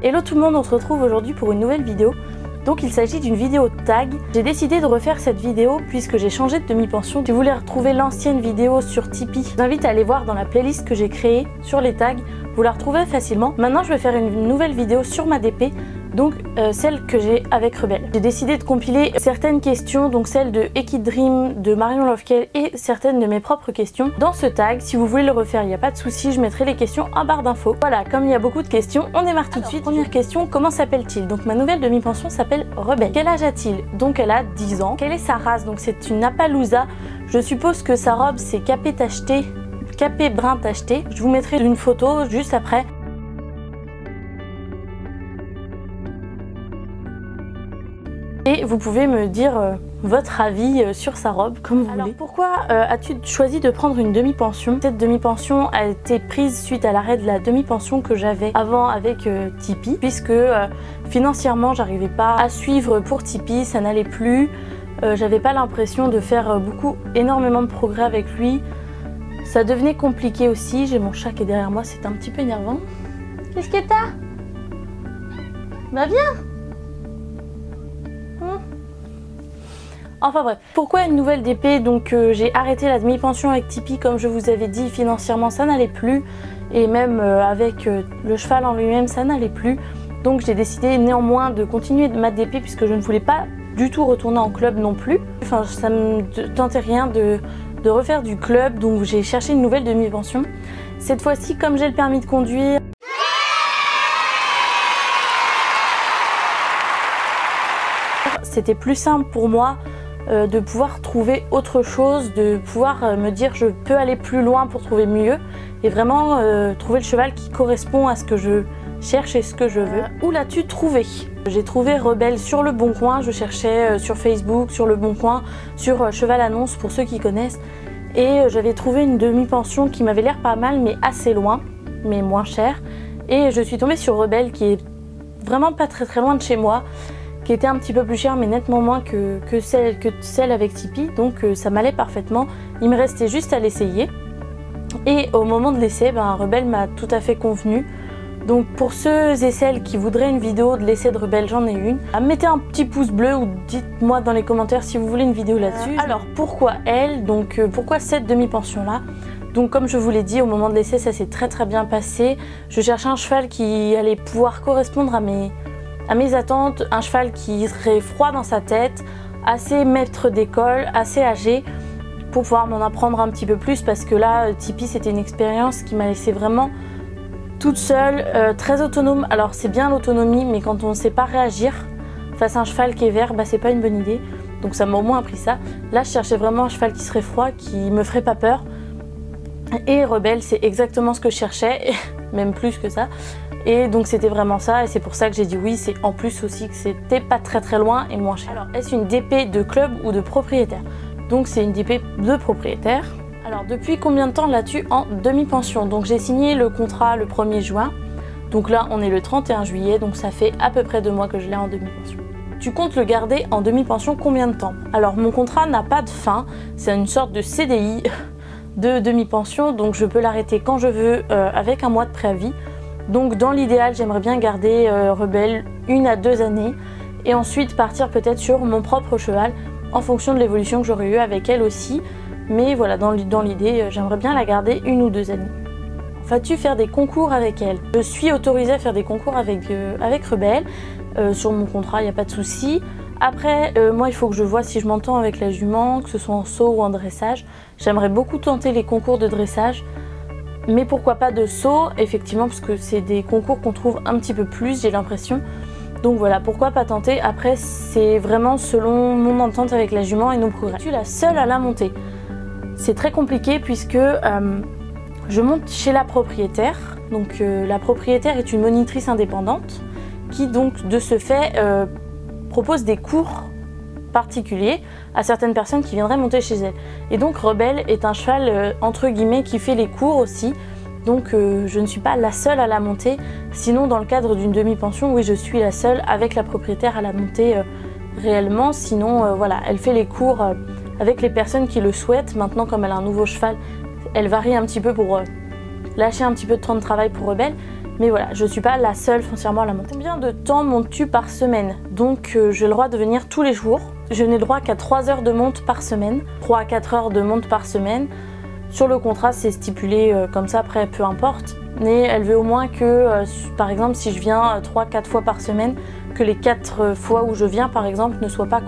Hello tout le monde, on se retrouve aujourd'hui pour une nouvelle vidéo. Donc il s'agit d'une vidéo tag. J'ai décidé de refaire cette vidéo puisque j'ai changé de demi-pension. Si vous voulez retrouver l'ancienne vidéo sur Tipeee, je vous invite à aller voir dans la playlist que j'ai créée sur les tags. Vous la retrouvez facilement. Maintenant je vais faire une nouvelle vidéo sur ma DP. Donc celle que j'ai avec Rebelle. J'ai décidé de compiler certaines questions, donc celles de Ekid Dream, de Marion Lovekell et certaines de mes propres questions dans ce tag. Si vous voulez le refaire, il n'y a pas de souci, je mettrai les questions en barre d'infos. Voilà, comme il y a beaucoup de questions, on démarre tout de suite. Première question, comment s'appelle-t-il? Donc ma nouvelle demi-pension s'appelle Rebelle. Quel âge a-t-il? Donc elle a 10 ans. Quelle est sa race? Donc c'est une Appaloosa. Je suppose que sa robe c'est capé tacheté, capé brun tacheté. Je vous mettrai une photo juste après. Et vous pouvez me dire votre avis sur sa robe, comme vous voulez. Pourquoi as-tu choisi de prendre une demi-pension? Cette demi-pension a été prise suite à l'arrêt de la demi-pension que j'avais avant avec Tipeee, puisque financièrement j'arrivais pas à suivre pour Tipeee, ça n'allait plus. J'avais pas l'impression de faire énormément de progrès avec lui. Ça devenait compliqué aussi. J'ai mon chat qui est derrière moi, c'est un petit peu énervant. Qu'est-ce que t'as? Bah viens. Enfin bref, pourquoi une nouvelle DP? Donc j'ai arrêté la demi-pension avec Tipeee, comme je vous avais dit, financièrement ça n'allait plus. Et même avec le cheval en lui-même ça n'allait plus. Donc j'ai décidé néanmoins de continuer ma DP puisque je ne voulais pas du tout retourner en club non plus. Enfin ça me tentait rien de refaire du club, donc j'ai cherché une nouvelle demi-pension. Cette fois-ci, comme j'ai le permis de conduire, c'était plus simple pour moi de pouvoir trouver autre chose, de pouvoir me dire je peux aller plus loin pour trouver mieux et vraiment trouver le cheval qui correspond à ce que je cherche et ce que je veux. Où l'as-tu trouvé? J'ai trouvé Rebelle sur Le Bon Coin, je cherchais sur Facebook, sur Le Bon Coin, sur Cheval Annonce pour ceux qui connaissent, et j'avais trouvé une demi-pension qui m'avait l'air pas mal mais assez loin, mais moins cher, et je suis tombée sur Rebelle qui est vraiment pas très loin de chez moi, qui était un petit peu plus cher mais nettement moins que celle avec Tipeee, donc ça m'allait parfaitement. Il me restait juste à l'essayer et au moment de l'essai, Rebelle m'a tout à fait convenu. Donc pour ceux et celles qui voudraient une vidéo de l'essai de Rebelle, j'en ai une. Mettez un petit pouce bleu ou dites-moi dans les commentaires si vous voulez une vidéo là-dessus. Alors pourquoi elle? Donc pourquoi cette demi-pension là? Donc comme je vous l'ai dit, au moment de l'essai ça s'est très bien passé. Je cherchais un cheval qui allait pouvoir correspondre à mes attentes, un cheval qui serait froid dans sa tête, assez maître d'école, assez âgé, pour pouvoir m'en apprendre un petit peu plus, parce que là, Tipeee, c'était une expérience qui m'a laissé vraiment toute seule, très autonome. Alors c'est bien l'autonomie, mais quand on ne sait pas réagir face à un cheval qui est vert, c'est pas une bonne idée. Donc ça m'a au moins appris ça. Là, je cherchais vraiment un cheval qui serait froid, qui me ferait pas peur. Et Rebelle, c'est exactement ce que je cherchais, même plus que ça. Et donc c'était vraiment ça, et c'est pour ça que j'ai dit oui. C'est en plus aussi que c'était pas très loin et moins cher. Alors est-ce une DP de club ou de propriétaire? Donc c'est une DP de propriétaire. Alors depuis combien de temps l'as-tu en demi-pension? Donc j'ai signé le contrat le 1er juin. Donc là on est le 31 juillet, donc ça fait à peu près 2 mois que je l'ai en demi-pension. Tu comptes le garder en demi-pension combien de temps? Alors mon contrat n'a pas de fin, c'est une sorte de CDI de demi-pension, donc je peux l'arrêter quand je veux avec un mois de préavis. Donc dans l'idéal, j'aimerais bien garder Rebelle 1 à 2 années et ensuite partir peut-être sur mon propre cheval en fonction de l'évolution que j'aurais eu avec elle aussi. Mais voilà, dans l'idée, j'aimerais bien la garder 1 ou 2 années. Vas-tu faire des concours avec elle? Je suis autorisée à faire des concours avec Rebelle. Sur mon contrat, il n'y a pas de souci. Après, moi, il faut que je vois si je m'entends avec la jument, que ce soit en saut ou en dressage. J'aimerais beaucoup tenter les concours de dressage. Mais pourquoi pas de saut, effectivement, parce que c'est des concours qu'on trouve un petit peu plus, j'ai l'impression. Donc voilà, pourquoi pas tenter. Après, c'est vraiment selon mon entente avec la jument et nos progrès. Je suis la seule à la monter. C'est très compliqué puisque je monte chez la propriétaire. Donc la propriétaire est une monitrice indépendante qui donc de ce fait propose des cours particulier à certaines personnes qui viendraient monter chez elle. Et donc Rebelle est un cheval entre guillemets qui fait les cours aussi. Donc je ne suis pas la seule à la monter. Sinon dans le cadre d'une demi-pension, oui je suis la seule avec la propriétaire à la monter réellement. Sinon voilà, elle fait les cours avec les personnes qui le souhaitent. Maintenant comme elle a un nouveau cheval, elle varie un petit peu pour lâcher un petit peu de temps de travail pour Rebelle. Mais voilà, je suis pas la seule foncièrement à la monter. Combien de temps montes-tu par semaine? Donc j'ai le droit de venir tous les jours. Je n'ai le droit qu'à 3 heures de monte par semaine, 3 à 4 heures de monte par semaine. Sur le contrat, c'est stipulé comme ça, après peu importe. Mais elle veut au moins que, par exemple, si je viens 3-4 fois par semaine, que les 4 fois où je viens, par exemple, ne soient pas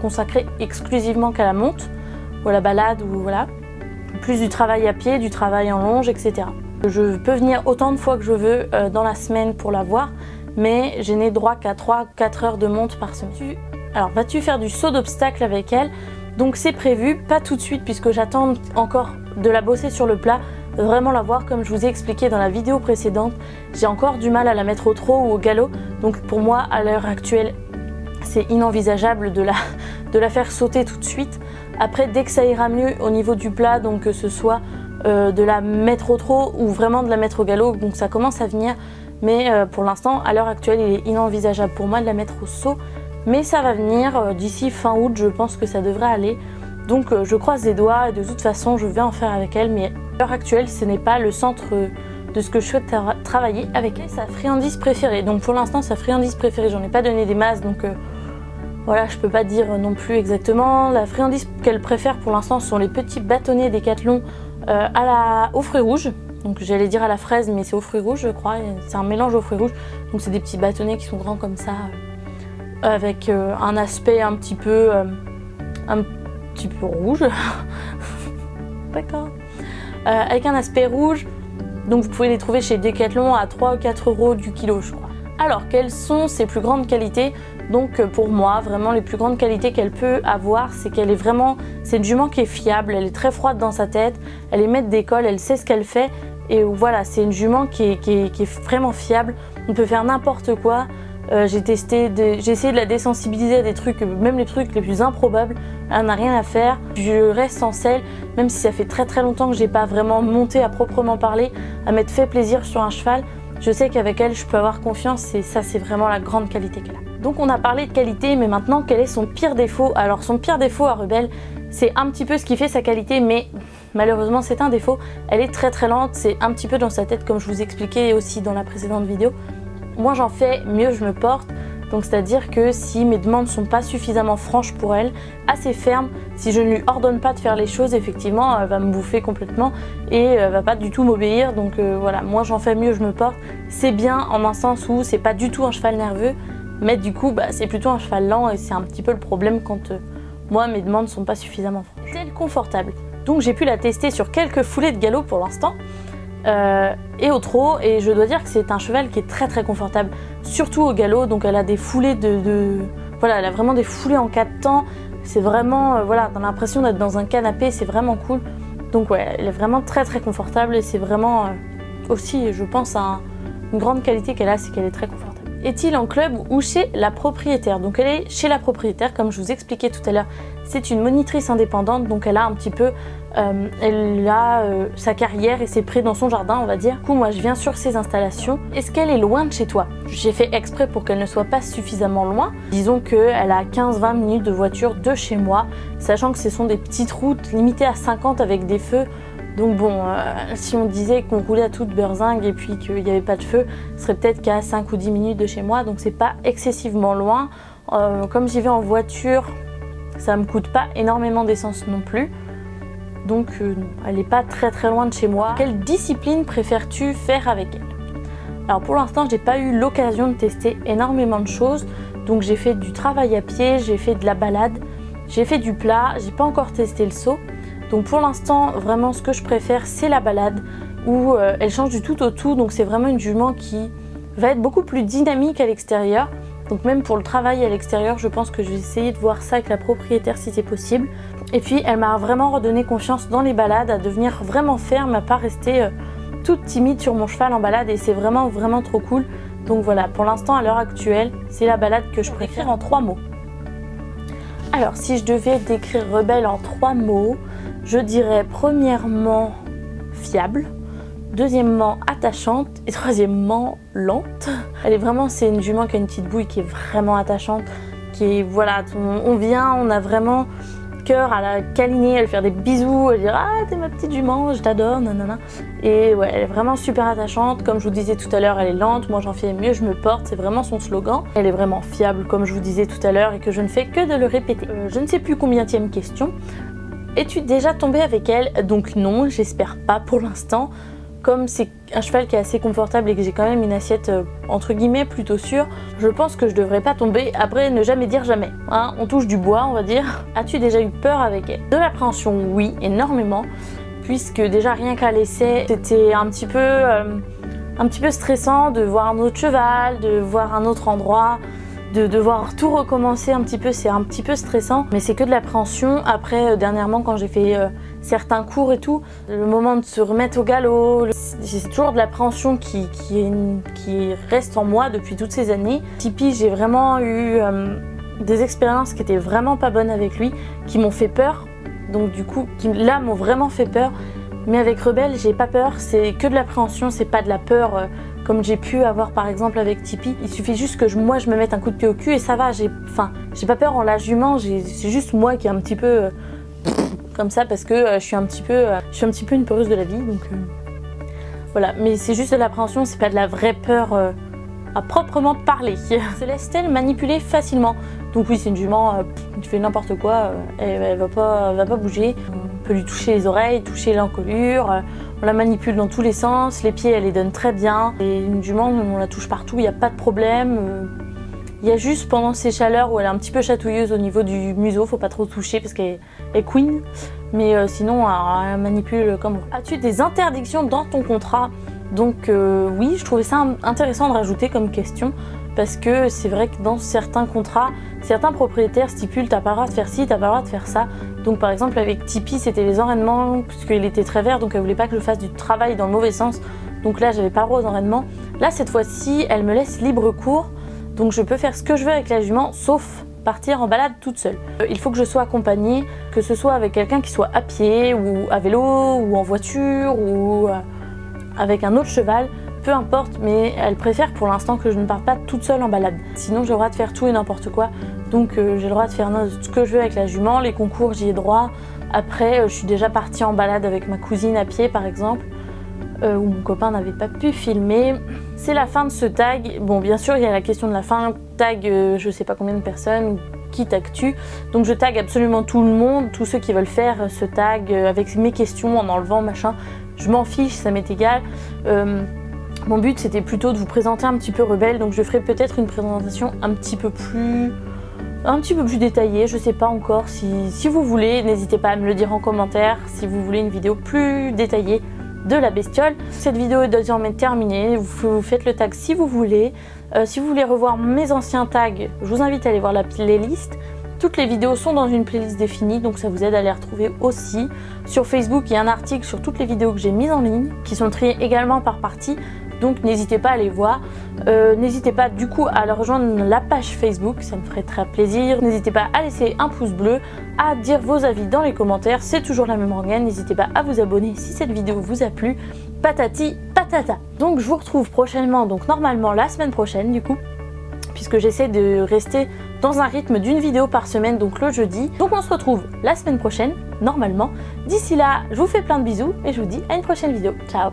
consacrées exclusivement qu'à la monte, ou à la balade, ou voilà. Plus du travail à pied, du travail en longe, etc. Je peux venir autant de fois que je veux dans la semaine pour la voir, mais je n'ai droit qu'à 3-4 heures de monte par semaine. Alors, vas-tu faire du saut d'obstacle avec elle? Donc c'est prévu, pas tout de suite puisque j'attends encore de la bosser sur le plat, vraiment la voir comme je vous ai expliqué dans la vidéo précédente. J'ai encore du mal à la mettre au trot ou au galop, donc pour moi à l'heure actuelle c'est inenvisageable de la faire sauter tout de suite. Après dès que ça ira mieux au niveau du plat, donc que ce soit de la mettre au trot ou vraiment de la mettre au galop, donc ça commence à venir, mais pour l'instant à l'heure actuelle il est inenvisageable pour moi de la mettre au saut. Mais ça va venir d'ici fin août, je pense que ça devrait aller. Donc je croise les doigts et de toute façon je vais en faire avec elle. Mais à l'heure actuelle ce n'est pas le centre de ce que je souhaite travailler avec elle. Sa friandise préférée. Donc pour l'instant sa friandise préférée, j'en ai pas donné des masses. Donc voilà, je peux pas dire non plus exactement. La friandise qu'elle préfère pour l'instant sont les petits bâtonnets Décathlon aux fruits rouges. Donc j'allais dire à la fraise mais c'est aux fruits rouges je crois. C'est un mélange aux fruits rouges. Donc c'est des petits bâtonnets qui sont grands comme ça. Avec un aspect un petit peu rouge. D'accord. Avec un aspect rouge. Donc vous pouvez les trouver chez Decathlon à 3 ou 4 euros du kilo je crois. Alors quelles sont ses plus grandes qualités? Donc pour moi vraiment les plus grandes qualités qu'elle peut avoir, c'est qu'elle est vraiment, c'est une jument qui est fiable, elle est très froide dans sa tête, elle est maître d'école, elle sait ce qu'elle fait. Et voilà, c'est une jument qui est vraiment fiable, on peut faire n'importe quoi. J'ai essayé de la désensibiliser à des trucs, même les trucs les plus improbables, elle n'a rien à faire. Je reste sans selle, même si ça fait très longtemps que j'ai pas vraiment monté à proprement parler, à m'être fait plaisir sur un cheval. Je sais qu'avec elle, je peux avoir confiance et ça, c'est vraiment la grande qualité qu'elle a. Donc on a parlé de qualité, mais maintenant, quel est son pire défaut? Alors son pire défaut à Rebelle, c'est un petit peu ce qui fait sa qualité, mais malheureusement c'est un défaut. Elle est très lente, c'est un petit peu dans sa tête comme je vous expliquais aussi dans la précédente vidéo. Moins j'en fais, mieux je me porte. Donc c'est à dire que si mes demandes ne sont pas suffisamment franches pour elle, assez fermes, si je ne lui ordonne pas de faire les choses, effectivement elle va me bouffer complètement et elle va pas du tout m'obéir. Donc voilà, moins j'en fais, mieux je me porte. C'est bien en un sens où c'est pas du tout un cheval nerveux, mais du coup c'est plutôt un cheval lent et c'est un petit peu le problème quand moi mes demandes ne sont pas suffisamment franches. Est-elle confortable? Donc j'ai pu la tester sur quelques foulées de galop pour l'instant. Et au trot, et je dois dire que c'est un cheval qui est très confortable, surtout au galop. Donc elle a des foulées voilà, elle a vraiment des foulées en 4 temps. C'est vraiment, voilà, t'as l'impression d'être dans un canapé, c'est vraiment cool. Donc ouais, elle est vraiment très confortable et c'est vraiment aussi, je pense, une grande qualité qu'elle a, c'est qu'elle est très confortable. Est-il en club ou chez la propriétaire? Donc elle est chez la propriétaire, comme je vous expliquais tout à l'heure. C'est une monitrice indépendante, donc elle a un petit peu, sa carrière et ses prés dans son jardin, on va dire. Du coup, moi, je viens sur ses installations. Est-ce qu'elle est loin de chez toi? J'ai fait exprès pour qu'elle ne soit pas suffisamment loin. Disons qu'elle a 15-20 minutes de voiture de chez moi, sachant que ce sont des petites routes limitées à 50 avec des feux. Donc bon, si on disait qu'on roulait à toute berzingue et puis qu'il n'y avait pas de feu, ce serait peut-être qu'à 5 ou 10 minutes de chez moi, donc c'est pas excessivement loin. Comme j'y vais en voiture, ça me coûte pas énormément d'essence non plus. Donc elle n'est pas très loin de chez moi. Quelle discipline préfères-tu faire avec elle? Alors pour l'instant, j'ai pas eu l'occasion de tester énormément de choses. Donc j'ai fait du travail à pied, j'ai fait de la balade, j'ai fait du plat, j'ai pas encore testé le saut. Donc pour l'instant, vraiment ce que je préfère, c'est la balade où elle change du tout au tout. Donc c'est vraiment une jument qui va être beaucoup plus dynamique à l'extérieur. Donc même pour le travail à l'extérieur, je pense que je vais essayer de voir ça avec la propriétaire si c'est possible. Et puis elle m'a vraiment redonné confiance dans les balades, à devenir vraiment ferme, à pas rester toute timide sur mon cheval en balade. Et c'est vraiment trop cool. Donc voilà, pour l'instant à l'heure actuelle, c'est la balade que je préfère en 3 mots. Alors si je devais décrire Rebelle en 3 mots, je dirais premièrement fiable, deuxièmement attachante et troisièmement lente. Elle est vraiment, c'est une jument qui a une petite bouille qui est vraiment attachante, qui est, voilà, on vient, on a vraiment de cœur, à la câliner, à lui faire des bisous, à lui dire ah t'es ma petite jument, je t'adore, nanana. Et ouais, elle est vraiment super attachante. Comme je vous disais tout à l'heure, elle est lente, moi j'en fais mieux, je me porte, c'est vraiment son slogan. Elle est vraiment fiable comme je vous disais tout à l'heure et que je ne fais que de le répéter. Je ne sais plus combienième question. Es-tu déjà tombée avec elle? Donc non, j'espère pas pour l'instant. Comme c'est un cheval qui est assez confortable et que j'ai quand même une assiette entre guillemets plutôt sûre, je pense que je devrais pas tomber. Après, ne jamais dire jamais, hein, on touche du bois on va dire. As-tu déjà eu peur avec elle? De l'appréhension, oui, énormément, puisque déjà rien qu'à l'essai, c'était un petit peu stressant de voir un autre cheval, de voir un autre endroit, de devoir tout recommencer un petit peu, c'est un petit peu stressant, mais c'est que de l'appréhension. Après, dernièrement, quand j'ai fait certains cours et tout, le moment de se remettre au galop, c'est toujours de l'appréhension qui reste en moi depuis toutes ces années. Tipeee, j'ai vraiment eu des expériences qui étaient vraiment pas bonnes avec lui, qui m'ont fait peur, donc du coup, qui là m'ont vraiment fait peur. Mais avec Rebelle, j'ai pas peur, c'est que de l'appréhension, c'est pas de la peur comme j'ai pu avoir par exemple avec Tipeee. Il suffit juste que moi je me mette un coup de pied au cul et ça va, j'ai pas peur en la jument, c'est juste moi qui est un petit peu comme ça parce que je suis un petit peu une peureuse de la vie, donc voilà. Mais c'est juste de l'appréhension, c'est pas de la vraie peur à proprement parler. Se laisse-t-elle manipuler facilement? Donc oui, c'est une jument, tu fais n'importe quoi, elle va pas bouger. On peut lui toucher les oreilles, toucher l'encolure, on la manipule dans tous les sens, les pieds elle les donne très bien. Et une jument, on la touche partout, il n'y a pas de problème. Il y a juste pendant ces chaleurs où elle est un petit peu chatouilleuse au niveau du museau, faut pas trop toucher parce qu'elle est queen. Mais sinon, elle manipule comme on. As-tu des interdictions dans ton contrat? Donc oui, je trouvais ça intéressant de rajouter comme question. Parce que c'est vrai que dans certains contrats, certains propriétaires stipulent t'as pas le droit de faire ci, t'as pas le droit de faire ça. Donc par exemple avec Tipeee, c'était les enraînements, puisqu'il était très vert, donc elle voulait pas que je fasse du travail dans le mauvais sens. Donc là, j'avais pas le droit aux enraînements. Là, cette fois-ci, elle me laisse libre cours, donc je peux faire ce que je veux avec la jument, sauf partir en balade toute seule. Il faut que je sois accompagnée, que ce soit avec quelqu'un qui soit à pied, ou à vélo, ou en voiture, ou avec un autre cheval. Peu importe, mais elle préfère pour l'instant que je ne parte pas toute seule en balade. Sinon j'ai le droit de faire tout et n'importe quoi. Donc j'ai le droit de faire ce que je veux avec la jument. Les concours, j'y ai droit. Après, je suis déjà partie en balade avec ma cousine à pied par exemple, où mon copain n'avait pas pu filmer. C'est la fin de ce tag. Bon, bien sûr, il y a la question de la fin. Tag, je sais pas combien de personnes. Qui tagues-tu? Donc je tag absolument tout le monde, tous ceux qui veulent faire ce tag avec mes questions en enlevant machin. Je m'en fiche, ça m'est égal. Mon but c'était plutôt de vous présenter un petit peu Rebelle, donc je ferai peut-être une présentation un petit peu plus détaillée, je sais pas encore. Si vous voulez, n'hésitez pas à me le dire en commentaire si vous voulez une vidéo plus détaillée de la bestiole. Cette vidéo est désormais terminée, vous faites le tag si vous voulez. Si vous voulez revoir mes anciens tags, je vous invite à aller voir la playlist. Toutes les vidéos sont dans une playlist définie, donc ça vous aide à les retrouver aussi. Sur Facebook, il y a un article sur toutes les vidéos que j'ai mises en ligne, qui sont triées également par partie. Donc n'hésitez pas à les voir. N'hésitez pas du coup à rejoindre la page Facebook, ça me ferait très plaisir. N'hésitez pas à laisser un pouce bleu, à dire vos avis dans les commentaires, c'est toujours la même rengaine. N'hésitez pas à vous abonner si cette vidéo vous a plu. Patati patata. Donc je vous retrouve prochainement, donc normalement la semaine prochaine du coup, puisque j'essaie de rester dans un rythme d'une vidéo par semaine, donc le jeudi. Donc on se retrouve la semaine prochaine, normalement. D'ici là, je vous fais plein de bisous et je vous dis à une prochaine vidéo. Ciao!